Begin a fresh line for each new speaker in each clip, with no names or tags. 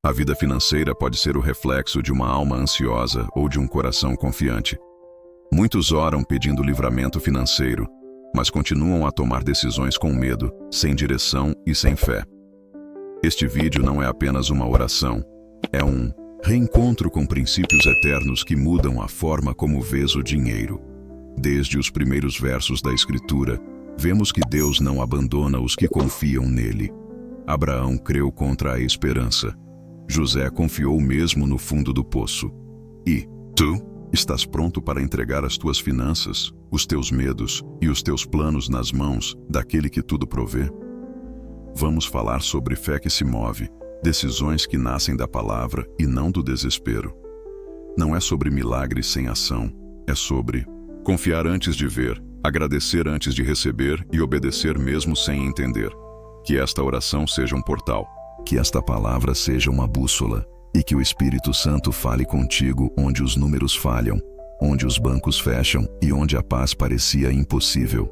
A vida financeira pode ser o reflexo de uma alma ansiosa ou de um coração confiante. Muitos oram pedindo livramento financeiro, mas continuam a tomar decisões com medo, sem direção e sem fé. Este vídeo não é apenas uma oração, é um reencontro com princípios eternos que mudam a forma como vês o dinheiro. Desde os primeiros versos da Escritura, vemos que Deus não abandona os que confiam nele. Abraão creu contra a esperança. José confiou mesmo no fundo do poço. E tu estás pronto para entregar as tuas finanças, os teus medos e os teus planos nas mãos daquele que tudo provê? Vamos falar sobre fé que se move, decisões que nascem da palavra e não do desespero. Não é sobre milagres sem ação, é sobre confiar antes de ver, agradecer antes de receber e obedecer mesmo sem entender. Que esta oração seja um portal, que esta palavra seja uma bússola e que o Espírito Santo fale contigo onde os números falham, onde os bancos fecham e onde a paz parecia impossível.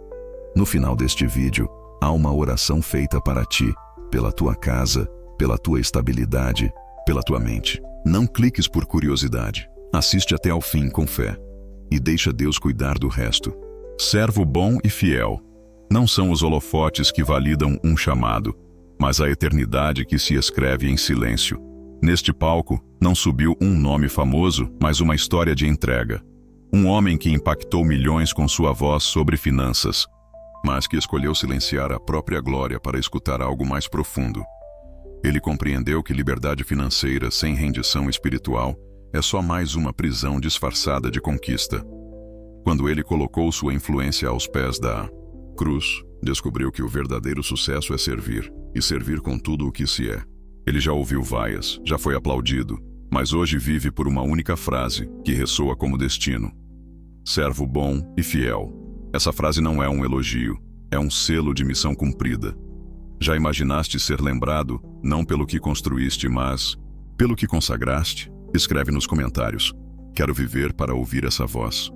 No final deste vídeo, há uma oração feita para ti, pela tua casa, pela tua estabilidade, pela tua mente. Não cliques por curiosidade. Assiste até ao fim com fé. E deixa Deus cuidar do resto. Servo bom e fiel. Não são os holofotes que validam um chamado, mas a eternidade que se escreve em silêncio. Neste palco, não subiu um nome famoso, mas uma história de entrega. Um homem que impactou milhões com sua voz sobre finanças, mas que escolheu silenciar a própria glória para escutar algo mais profundo. Ele compreendeu que liberdade financeira sem rendição espiritual é só mais uma prisão disfarçada de conquista. Quando ele colocou sua influência aos pés da cruz, descobriu que o verdadeiro sucesso é servir, e servir com tudo o que se é. Ele já ouviu vaias, já foi aplaudido, mas hoje vive por uma única frase que ressoa como destino. Servo bom e fiel. Essa frase não é um elogio, é um selo de missão cumprida. Já imaginaste ser lembrado, não pelo que construíste, mas pelo que consagraste? Escreve nos comentários. Quero viver para ouvir essa voz.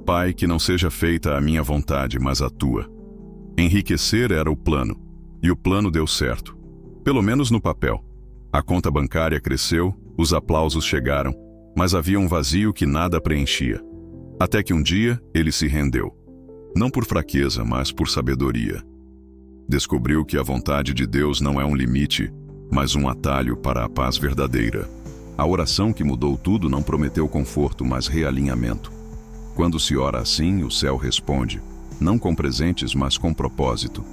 Pai, que não seja feita a minha vontade, mas a tua. Enriquecer era o plano, e o plano deu certo. Pelo menos no papel. A conta bancária cresceu, os aplausos chegaram, mas havia um vazio que nada preenchia. Até que um dia ele se rendeu. Não por fraqueza, mas por sabedoria. Descobriu que a vontade de Deus não é um limite, mas um atalho para a paz verdadeira. A oração que mudou tudo não prometeu conforto, mas realinhamento. Quando se ora assim, o céu responde, não com presentes, mas com propósito.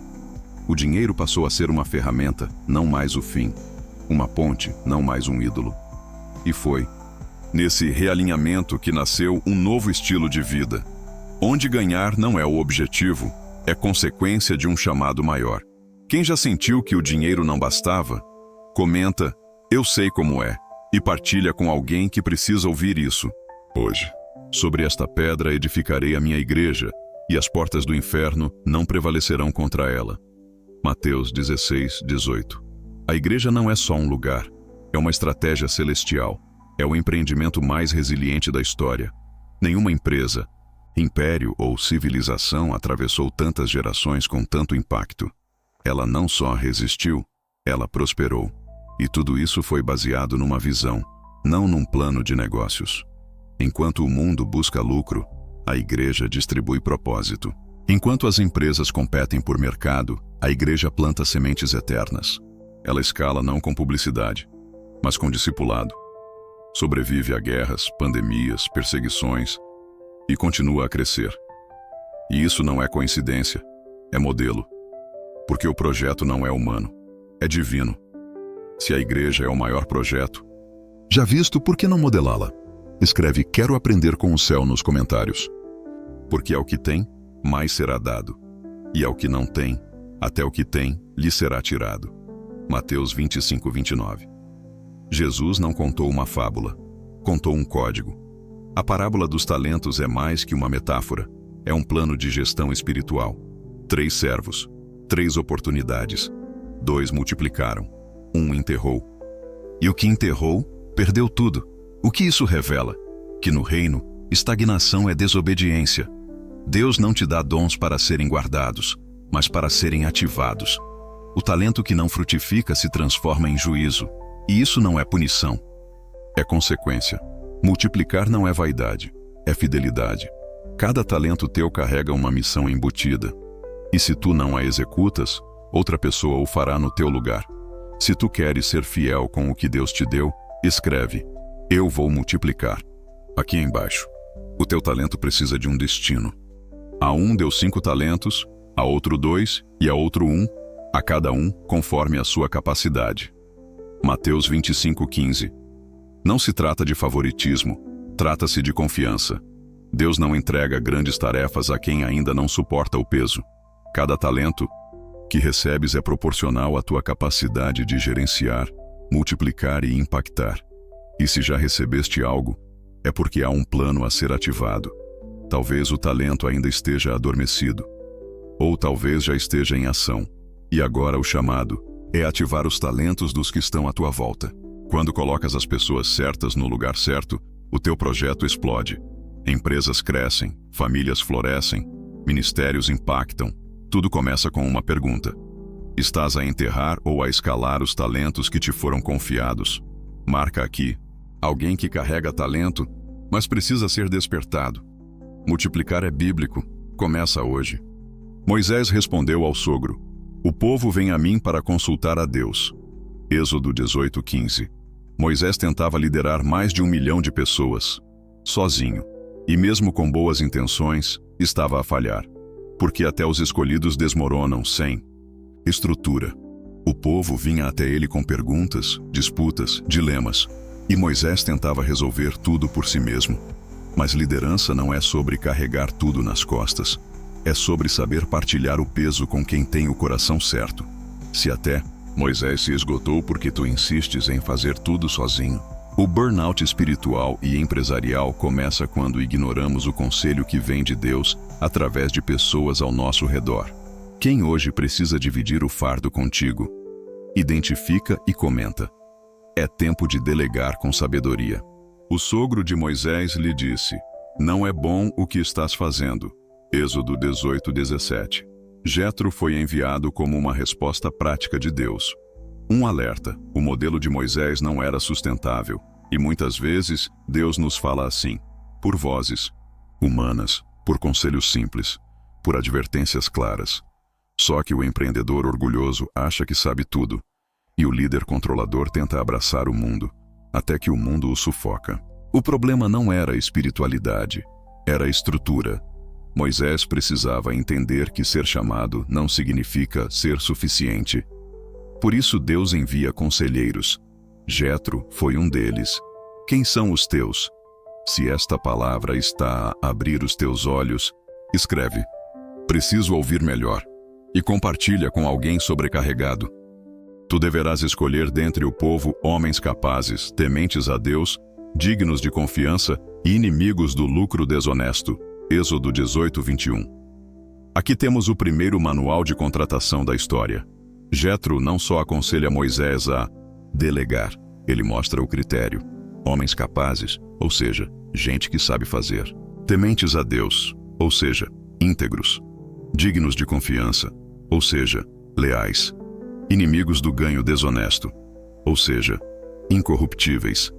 O dinheiro passou a ser uma ferramenta, não mais o fim. Uma ponte, não mais um ídolo. E foi nesse realinhamento que nasceu um novo estilo de vida, onde ganhar não é o objetivo, é consequência de um chamado maior. Quem já sentiu que o dinheiro não bastava? Comenta, eu sei como é, e partilha com alguém que precisa ouvir isso. Hoje, sobre esta pedra edificarei a minha igreja, e as portas do inferno não prevalecerão contra ela. Mateus 16:18. A igreja não é só um lugar, é uma estratégia celestial, é o empreendimento mais resiliente da história. Nenhuma empresa, império ou civilização atravessou tantas gerações com tanto impacto. Ela não só resistiu, ela prosperou. E tudo isso foi baseado numa visão, não num plano de negócios. Enquanto o mundo busca lucro, a igreja distribui propósito. Enquanto as empresas competem por mercado, a igreja planta sementes eternas. Ela escala não com publicidade, mas com discipulado. Sobrevive a guerras, pandemias, perseguições e continua a crescer. E isso não é coincidência, é modelo. Porque o projeto não é humano, é divino. Se a igreja é o maior projeto, já visto, por que não modelá-la? Escreve "Quero aprender com o céu" nos comentários. Porque ao que tem, mais será dado. E ao que não tem, até o que tem, lhe será tirado. Mateus 25:29. Jesus não contou uma fábula, contou um código. A parábola dos talentos é mais que uma metáfora, é um plano de gestão espiritual. 3 servos, 3 oportunidades, 2 multiplicaram, 1 enterrou. E o que enterrou, perdeu tudo. O que isso revela? Que no reino, estagnação é desobediência. Deus não te dá dons para serem guardados, mas para serem ativados. O talento que não frutifica se transforma em juízo, E isso não é punição, é consequência. Multiplicar não é vaidade, é fidelidade. Cada talento teu carrega uma missão embutida. E se tu não a executas, outra pessoa o fará no teu lugar. Se tu queres ser fiel com o que Deus te deu, escreve: eu vou multiplicar. Aqui embaixo. O teu talento precisa de um destino. A um deu 5 talentos, a outro 2 e a outro 1, a cada um conforme a sua capacidade. Mateus 25:15. Não se trata de favoritismo, trata-se de confiança. Deus não entrega grandes tarefas a quem ainda não suporta o peso. Cada talento que recebes é proporcional à tua capacidade de gerenciar, multiplicar e impactar. E se já recebeste algo, é porque há um plano a ser ativado. Talvez o talento ainda esteja adormecido, ou talvez já esteja em ação. E agora o chamado é ativar os talentos dos que estão à tua volta. Quando colocas as pessoas certas no lugar certo, o teu projeto explode. Empresas crescem, famílias florescem, ministérios impactam. Tudo começa com uma pergunta: estás a enterrar ou a escalar os talentos que te foram confiados? Marca aqui: alguém que carrega talento, mas precisa ser despertado. Multiplicar é bíblico, começa hoje. Moisés respondeu ao sogro: o povo vem a mim para consultar a Deus. Êxodo 18:15. Moisés tentava liderar mais de 1 milhão de pessoas, sozinho, e mesmo com boas intenções, estava a falhar, porque até os escolhidos desmoronam sem estrutura. O povo vinha até ele com perguntas, disputas, dilemas, e Moisés tentava resolver tudo por si mesmo. Mas liderança não é sobre carregar tudo nas costas, é sobre saber partilhar o peso com quem tem o coração certo. Se até Moisés se esgotou porque tu insistes em fazer tudo sozinho. O burnout espiritual e empresarial começa quando ignoramos o conselho que vem de Deus através de pessoas ao nosso redor. Quem hoje precisa dividir o fardo contigo? Identifica e comenta. É tempo de delegar com sabedoria. O sogro de Moisés lhe disse: não é bom o que estás fazendo. Êxodo 18:17. Jetro foi enviado como uma resposta prática de Deus. Um alerta: o modelo de Moisés não era sustentável, e muitas vezes Deus nos fala assim, por vozes humanas, por conselhos simples, por advertências claras. Só que o empreendedor orgulhoso acha que sabe tudo, e o líder controlador tenta abraçar o mundo, até que o mundo o sufoca. O problema não era a espiritualidade, era a estrutura. Moisés precisava entender que ser chamado não significa ser suficiente. Por isso Deus envia conselheiros. Jetro foi um deles. Quem são os teus? Se esta palavra está a abrir os teus olhos, escreve: preciso ouvir melhor, e compartilha com alguém sobrecarregado. Tu deverás escolher dentre o povo homens capazes, tementes a Deus, dignos de confiança e inimigos do lucro desonesto. Êxodo 18:21. Aqui temos o primeiro manual de contratação da história. Jetro não só aconselha Moisés a delegar, ele mostra o critério. Homens capazes, ou seja, gente que sabe fazer. Tementes a Deus, ou seja, íntegros. Dignos de confiança, ou seja, leais. Inimigos do ganho desonesto, ou seja, incorruptíveis.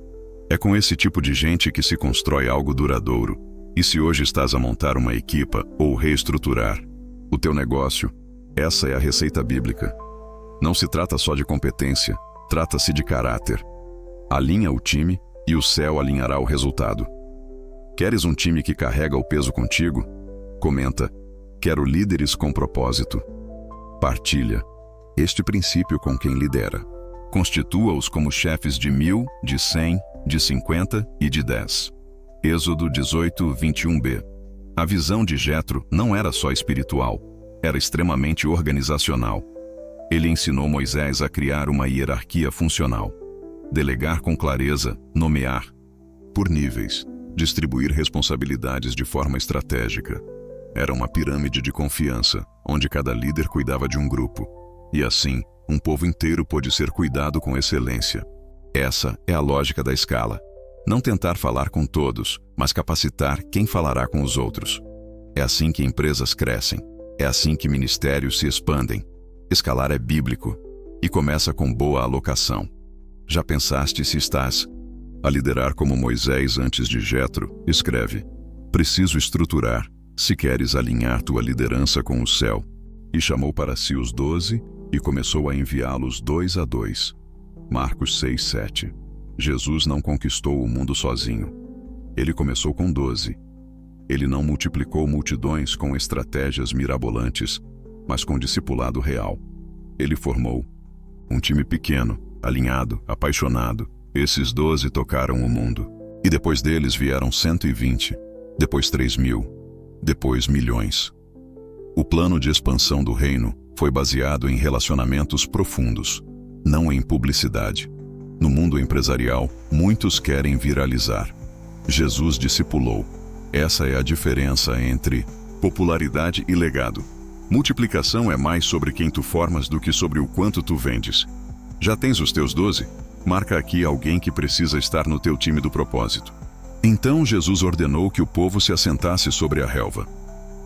É com esse tipo de gente que se constrói algo duradouro. E se hoje estás a montar uma equipa ou reestruturar o teu negócio, essa é a receita bíblica. Não se trata só de competência, trata-se de caráter. Alinha o time e o céu alinhará o resultado. Queres um time que carrega o peso contigo? Comenta: quero líderes com propósito. Partilha este princípio com quem lidera. Constitua-os como chefes de 1000, de 100, de 50 e de 10. Êxodo 18:21b. A visão de Jetro não era só espiritual, era extremamente organizacional. Ele ensinou Moisés a criar uma hierarquia funcional, delegar com clareza, nomear por níveis, distribuir responsabilidades de forma estratégica. Era uma pirâmide de confiança, onde cada líder cuidava de um grupo, e assim, um povo inteiro pôde ser cuidado com excelência. Essa é a lógica da escala. Não tentar falar com todos, mas capacitar quem falará com os outros. É assim que empresas crescem. É assim que ministérios se expandem. Escalar é bíblico e começa com boa alocação. Já pensaste se estás a liderar como Moisés antes de Jetro? Escreve: preciso estruturar, se queres alinhar tua liderança com o céu. E chamou para si os 12 e começou a enviá-los 2 a 2. Marcos 6:7. Jesus não conquistou o mundo sozinho. Ele começou com 12. Ele não multiplicou multidões com estratégias mirabolantes, mas com discipulado real. Ele formou um time pequeno, alinhado, apaixonado. Esses 12 tocaram o mundo. E depois deles vieram 120, depois 3.000, depois milhões. O plano de expansão do reino foi baseado em relacionamentos profundos, não em publicidade. No mundo empresarial, muitos querem viralizar. Jesus discipulou. Essa é a diferença entre popularidade e legado. Multiplicação é mais sobre quem tu formas do que sobre o quanto tu vendes. Já tens os teus 12? Marca aqui alguém que precisa estar no teu time do propósito. Então Jesus ordenou que o povo se assentasse sobre a relva.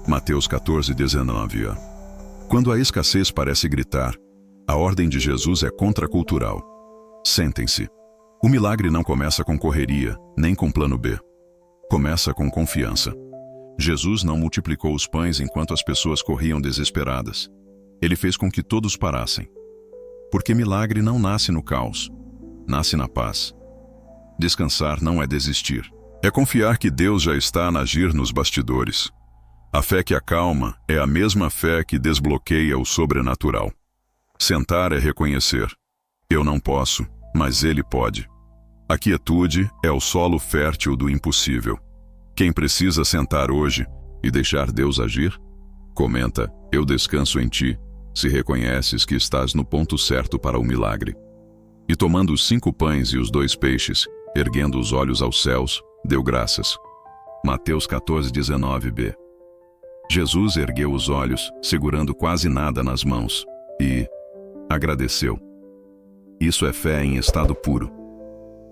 Mateus 14:19. Quando a escassez parece gritar, a ordem de Jesus é contracultural. Sentem-se. O milagre não começa com correria, nem com plano B. Começa com confiança. Jesus não multiplicou os pães enquanto as pessoas corriam desesperadas. Ele fez com que todos parassem. Porque milagre não nasce no caos, nasce na paz. Descansar não é desistir. É confiar que Deus já está a agir nos bastidores. A fé que acalma é a mesma fé que desbloqueia o sobrenatural. Sentar é reconhecer: eu não posso, mas Ele pode. A quietude é o solo fértil do impossível. Quem precisa sentar hoje e deixar Deus agir? Comenta: eu descanso em ti, se reconheces que estás no ponto certo para o milagre. E tomando os 5 pães e os 2 peixes, erguendo os olhos aos céus, deu graças. Mateus 14:19b. Jesus ergueu os olhos, segurando quase nada nas mãos, e agradeceu. Isso é fé em estado puro.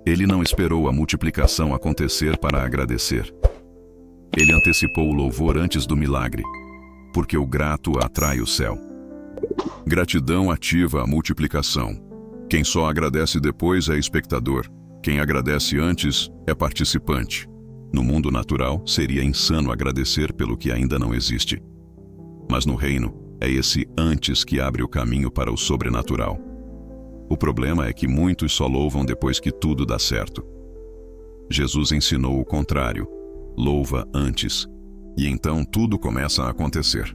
Ele não esperou a multiplicação acontecer para agradecer. Ele antecipou o louvor antes do milagre, porque o grato atrai o céu. Gratidão ativa a multiplicação. Quem só agradece depois é espectador. Quem agradece antes é participante. No mundo natural, seria insano agradecer pelo que ainda não existe. Mas no reino, é esse antes que abre o caminho para o sobrenatural. O problema é que muitos só louvam depois que tudo dá certo. Jesus ensinou o contrário. Louva antes, e então tudo começa a acontecer.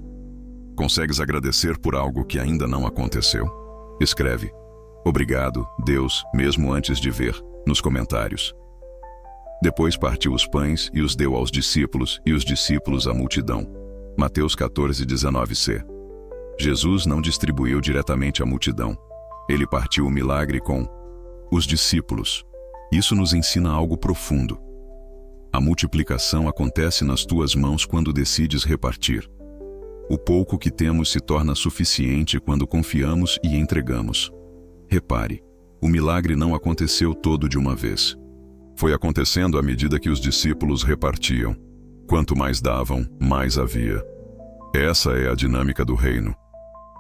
Consegues agradecer por algo que ainda não aconteceu? Escreve: obrigado, Deus, mesmo antes de ver, nos comentários. Depois partiu os pães e os deu aos discípulos, e os discípulos à multidão. Mateus 14:19c. Jesus não distribuiu diretamente à multidão. Ele partiu o milagre com os discípulos. Isso nos ensina algo profundo. A multiplicação acontece nas tuas mãos quando decides repartir. O pouco que temos se torna suficiente quando confiamos e entregamos. Repare, o milagre não aconteceu todo de uma vez. Foi acontecendo à medida que os discípulos repartiam. Quanto mais davam, mais havia. Essa é a dinâmica do reino.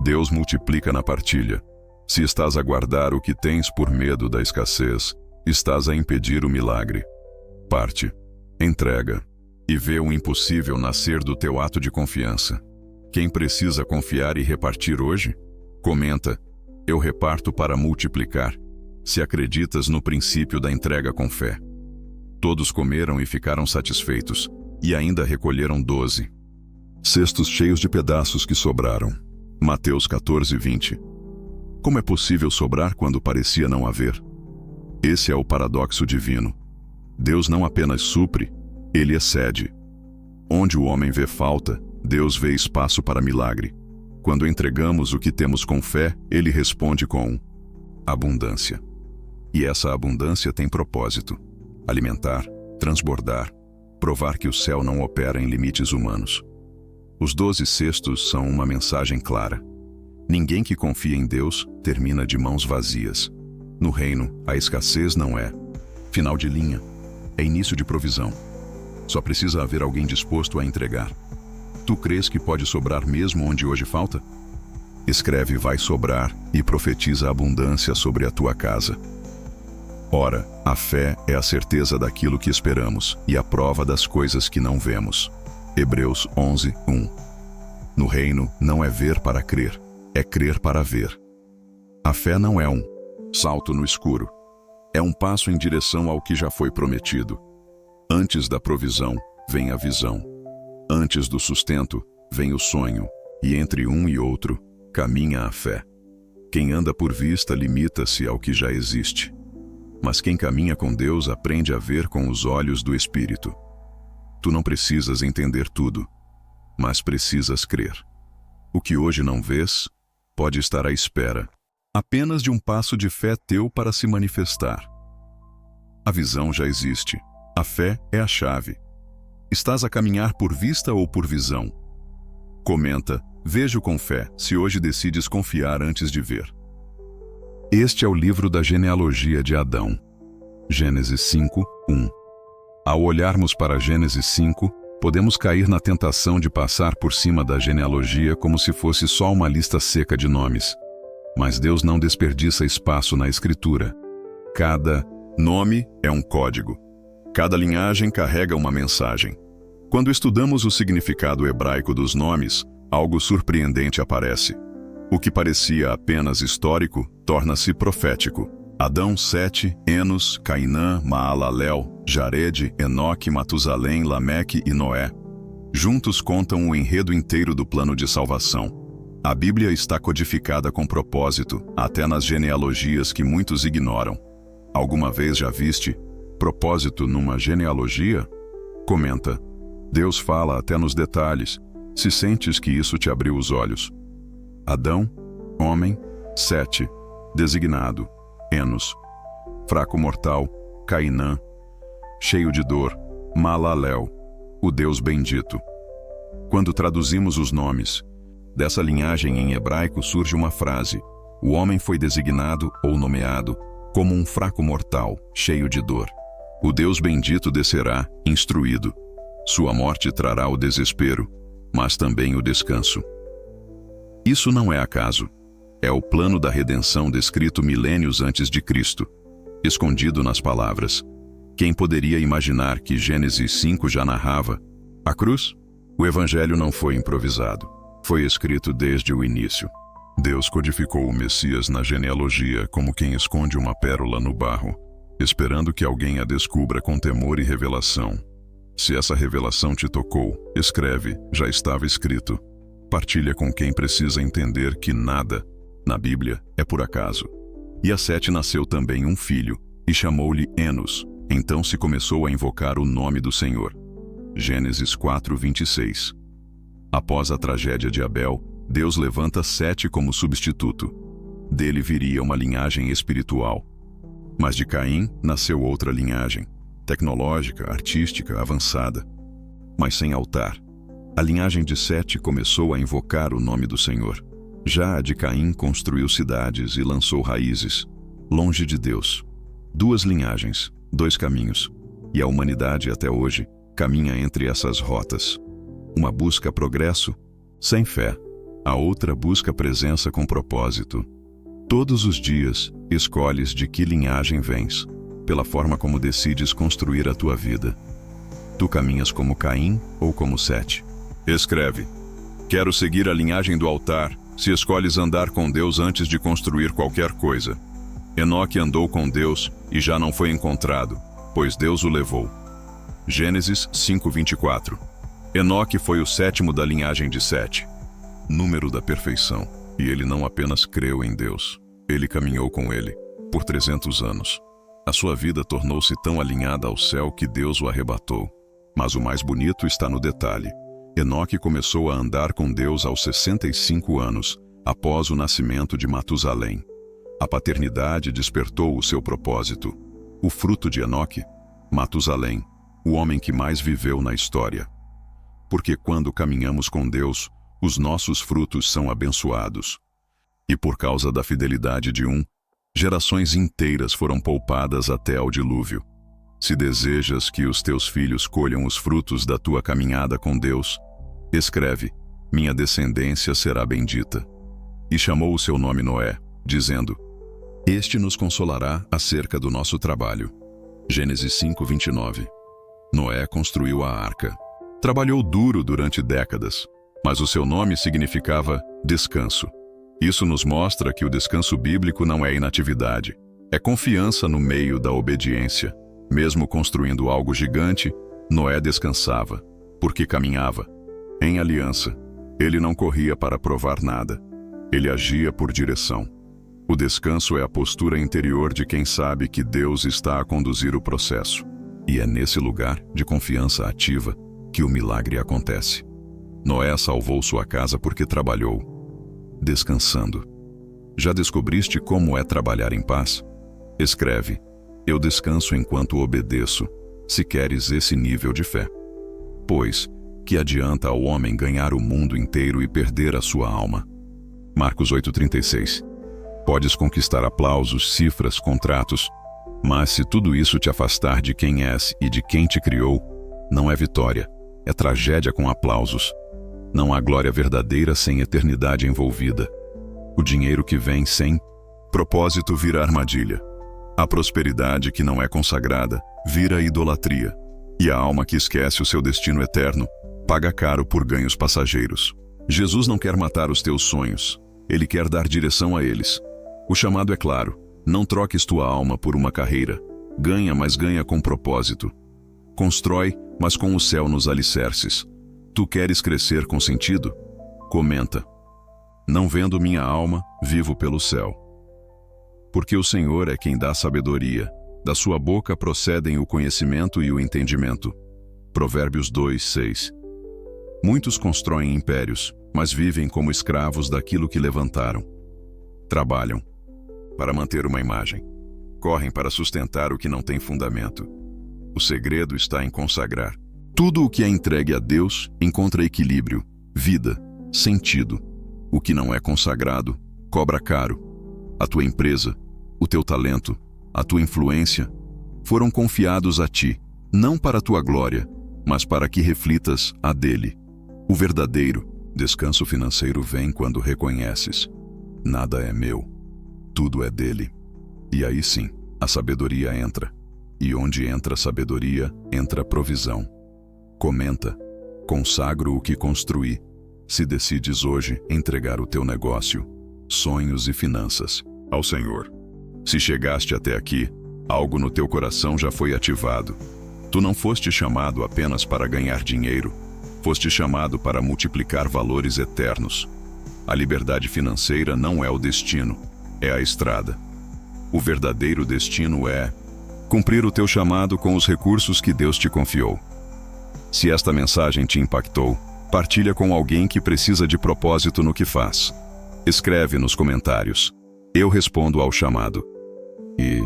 Deus multiplica na partilha. Se estás a guardar o que tens por medo da escassez, estás a impedir o milagre. Parte, entrega, e vê o impossível nascer do teu ato de confiança. Quem precisa confiar e repartir hoje? Comenta: eu reparto para multiplicar, se acreditas no princípio da entrega com fé. Todos comeram e ficaram satisfeitos, e ainda recolheram 12 cestos cheios de pedaços que sobraram. Mateus 14:20. Como é possível sobrar quando parecia não haver? Esse é o paradoxo divino. Deus não apenas supre, Ele excede. Onde o homem vê falta, Deus vê espaço para milagre. Quando entregamos o que temos com fé, Ele responde com abundância. E essa abundância tem propósito: alimentar, transbordar, provar que o céu não opera em limites humanos. Os 12 cestos são uma mensagem clara. Ninguém que confia em Deus termina de mãos vazias. No reino, a escassez não é final de linha, é início de provisão. Só precisa haver alguém disposto a entregar. Tu crês que pode sobrar mesmo onde hoje falta? Escreve: vai sobrar, e profetiza abundância sobre a tua casa. Ora, a fé é a certeza daquilo que esperamos e a prova das coisas que não vemos. Hebreus 11, 1. No reino, não é ver para crer, é crer para ver. A fé não é um salto no escuro. É um passo em direção ao que já foi prometido. Antes da provisão, vem a visão. Antes do sustento, vem o sonho. E entre um e outro, caminha a fé. Quem anda por vista limita-se ao que já existe. Mas quem caminha com Deus aprende a ver com os olhos do Espírito. Tu não precisas entender tudo, mas precisas crer. O que hoje não vês, pode estar à espera, apenas de um passo de fé teu para se manifestar. A visão já existe. A fé é a chave. Estás a caminhar por vista ou por visão? Comenta, vejo com fé, se hoje decides confiar antes de ver. Este é o livro da genealogia de Adão. Gênesis 5, 1. Ao olharmos para Gênesis 5, podemos cair na tentação de passar por cima da genealogia como se fosse só uma lista seca de nomes. Mas Deus não desperdiça espaço na Escritura. Cada nome é um código. Cada linhagem carrega uma mensagem. Quando estudamos o significado hebraico dos nomes, algo surpreendente aparece. O que parecia apenas histórico torna-se profético. Adão, Sete, Enos, Cainã, Maalalel, Jared, Enoque, Matusalém, Lameque e Noé. Juntos contam o enredo inteiro do plano de salvação. A Bíblia está codificada com propósito, até nas genealogias que muitos ignoram. Alguma vez já viste propósito numa genealogia? Comenta. Deus fala até nos detalhes, se sentes que isso te abriu os olhos. Adão, homem, Sete, designado, Enos, fraco mortal, Cainã, cheio de dor, Maalalel, o Deus bendito. Quando traduzimos os nomes dessa linhagem em hebraico, surge uma frase: o homem foi designado ou nomeado como um fraco mortal, cheio de dor. O Deus bendito descerá, instruído. Sua morte trará o desespero, mas também o descanso. Isso não é acaso. É o plano da redenção descrito milênios antes de Cristo, escondido nas palavras. Quem poderia imaginar que Gênesis 5 já narrava a cruz? O Evangelho não foi improvisado. Foi escrito desde o início. Deus codificou o Messias na genealogia como quem esconde uma pérola no barro, esperando que alguém a descubra com temor e revelação. Se essa revelação te tocou, escreve, já estava escrito. Partilha com quem precisa entender que nada, na Bíblia, é por acaso. E a Sete nasceu também um filho, e chamou-lhe Enos. Então se começou a invocar o nome do Senhor. Gênesis 4, 26. Após a tragédia de Abel, Deus levanta Sete como substituto. Dele viria uma linhagem espiritual. Mas de Caim nasceu outra linhagem, tecnológica, artística, avançada, mas sem altar. A linhagem de Sete começou a invocar o nome do Senhor. Já a de Caim construiu cidades e lançou raízes, longe de Deus. Duas linhagens, dois caminhos, e a humanidade até hoje caminha entre essas rotas. Uma busca progresso, sem fé. A outra busca presença com propósito. Todos os dias, escolhes de que linhagem vens, pela forma como decides construir a tua vida. Tu caminhas como Caim ou como Sete? Escreve. Quero seguir a linhagem do altar, se escolhes andar com Deus antes de construir qualquer coisa. Enoque andou com Deus e já não foi encontrado, pois Deus o levou. Gênesis 5:24. Enoque foi o sétimo da linhagem de Sete, número da perfeição, e ele não apenas creu em Deus, ele caminhou com ele por 300 anos. A sua vida tornou-se tão alinhada ao céu que Deus o arrebatou. Mas o mais bonito está no detalhe. Enoque começou a andar com Deus aos 65 anos, após o nascimento de Matusalém. A paternidade despertou o seu propósito. O fruto de Enoque? Matusalém, o homem que mais viveu na história. Porque quando caminhamos com Deus, os nossos frutos são abençoados. E por causa da fidelidade de um, gerações inteiras foram poupadas até ao dilúvio. Se desejas que os teus filhos colham os frutos da tua caminhada com Deus, escreve, minha descendência será bendita. E chamou o seu nome Noé, dizendo, Este nos consolará acerca do nosso trabalho. Gênesis 5:29. Noé construiu a arca. Trabalhou duro durante décadas, mas o seu nome significava descanso. Isso nos mostra que o descanso bíblico não é inatividade, é confiança no meio da obediência. Mesmo construindo algo gigante, Noé descansava, porque caminhava em aliança. Ele não corria para provar nada, ele agia por direção. O descanso é a postura interior de quem sabe que Deus está a conduzir o processo. E é nesse lugar de confiança ativa que o milagre acontece. Noé salvou sua casa porque trabalhou, descansando. Já descobriste como é trabalhar em paz? Escreve: eu descanso enquanto obedeço, se queres esse nível de fé. Pois, que adianta ao homem ganhar o mundo inteiro e perder a sua alma? Marcos 8:36. Podes conquistar aplausos, cifras, contratos, mas se tudo isso te afastar de quem és e de quem te criou, não é vitória, é tragédia com aplausos. Não há glória verdadeira sem eternidade envolvida. O dinheiro que vem sem propósito vira armadilha. A prosperidade que não é consagrada vira idolatria. E a alma que esquece o seu destino eterno paga caro por ganhos passageiros. Jesus não quer matar os teus sonhos. Ele quer dar direção a eles. O chamado é claro: não troques tua alma por uma carreira. Ganha, mas ganha com propósito. Constrói, mas com o céu nos alicerces. Tu queres crescer com sentido? Comenta: não vendo minha alma, vivo pelo céu. Porque o Senhor é quem dá sabedoria. Da sua boca procedem o conhecimento e o entendimento. Provérbios 2:6. Muitos constroem impérios, mas vivem como escravos daquilo que levantaram. Trabalham para manter uma imagem. Correm para sustentar o que não tem fundamento. O segredo está em consagrar. Tudo o que é entregue a Deus encontra equilíbrio, vida, sentido. O que não é consagrado cobra caro. A tua empresa, o teu talento, a tua influência foram confiados a ti, não para a tua glória, mas para que reflitas a dele. O verdadeiro descanso financeiro vem quando reconheces: nada é meu, tudo é dele. E aí sim, a sabedoria entra. E onde entra a sabedoria, entra a provisão. Comenta: consagro o que construí. Se decides hoje entregar o teu negócio, sonhos e finanças ao Senhor. Se chegaste até aqui, algo no teu coração já foi ativado. Tu não foste chamado apenas para ganhar dinheiro, foste chamado para multiplicar valores eternos. A liberdade financeira não é o destino, é a estrada. O verdadeiro destino é cumprir o teu chamado com os recursos que Deus te confiou. Se esta mensagem te impactou, partilha com alguém que precisa de propósito no que faz. Escreve nos comentários: eu respondo ao chamado. E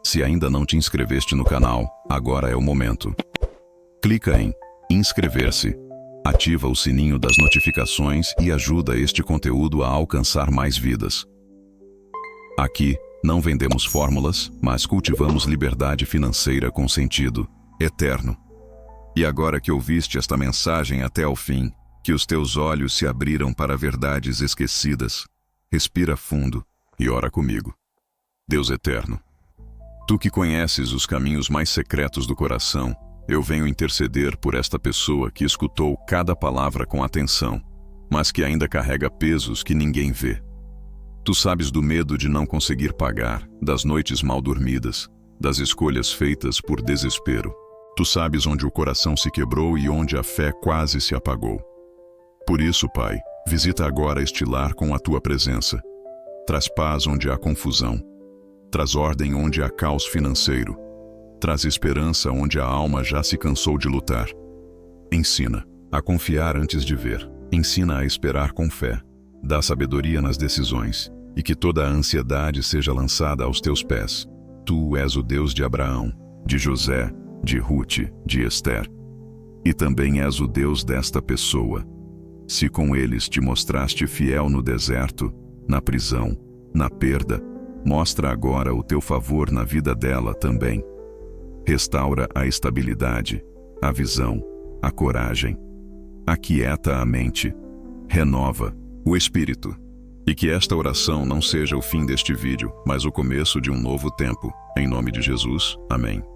se ainda não te inscreveste no canal, agora é o momento. Clica em inscrever-se, ativa o sininho das notificações e ajuda este conteúdo a alcançar mais vidas. Aqui, não vendemos fórmulas, mas cultivamos liberdade financeira com sentido eterno. E agora que ouviste esta mensagem até ao fim, que os teus olhos se abriram para verdades esquecidas, respira fundo e ora comigo. Deus eterno, tu que conheces os caminhos mais secretos do coração, eu venho interceder por esta pessoa que escutou cada palavra com atenção, mas que ainda carrega pesos que ninguém vê. Tu sabes do medo de não conseguir pagar, das noites mal dormidas, das escolhas feitas por desespero. Tu sabes onde o coração se quebrou e onde a fé quase se apagou. Por isso, Pai, visita agora este lar com a tua presença. Traz paz onde há confusão. Traz ordem onde há caos financeiro. Traz esperança onde a alma já se cansou de lutar. Ensina a confiar antes de ver. Ensina a esperar com fé. Dá sabedoria nas decisões, e que toda a ansiedade seja lançada aos teus pés. Tu és o Deus de Abraão, de José, de Ruth, de Esther. E também és o Deus desta pessoa. Se com eles te mostraste fiel no deserto, na prisão, na perda, mostra agora o teu favor na vida dela também. Restaura a estabilidade, a visão, a coragem. Aquieta a mente. Renova o espírito. E que esta oração não seja o fim deste vídeo, mas o começo de um novo tempo. Em nome de Jesus, amém.